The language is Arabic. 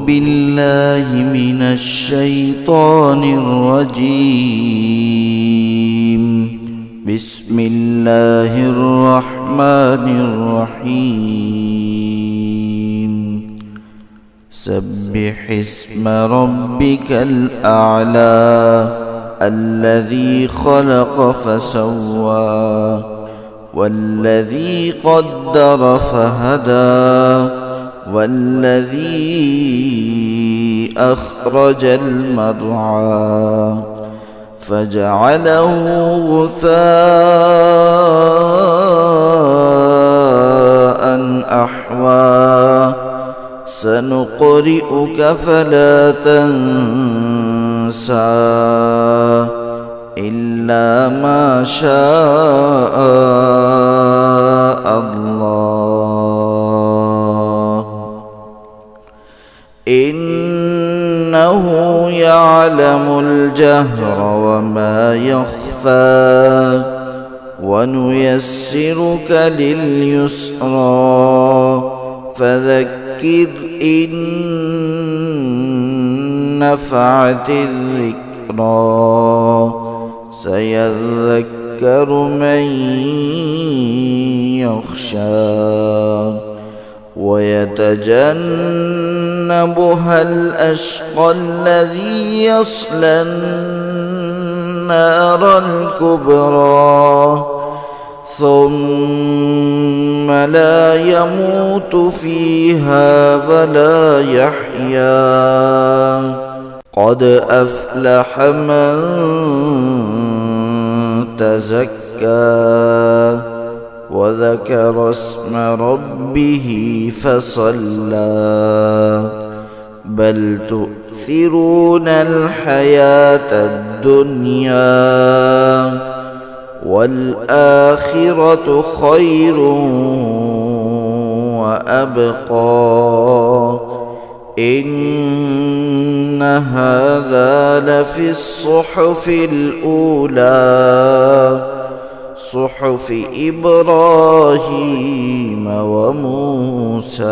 بالله من الشيطان الرجيم. بسم الله الرحمن الرحيم. سبح اسم ربك الأعلى الذي خلق فسوى والذي قدر فهدى والذي أخرج المرعى فجعله غثاء أحوى سنقرئك فلا تنسى إلا ما شاء الله إنه يعلم الجهر وما يخفى ونيسرك لليسرى فذكر إن نفعت الذكرى سيذكر من يخشى ويتجنبها الأشقى الذي يصلى النار الكبرى ثم لا يموت فيها ولا يحيا قد أفلح من تزكى وذكر اسم ربه فصلى بل تؤثرون الحياة الدنيا والآخرة خير وأبقى إن هذا لفي الصحف الأولى صحف إبراهيم وموسى.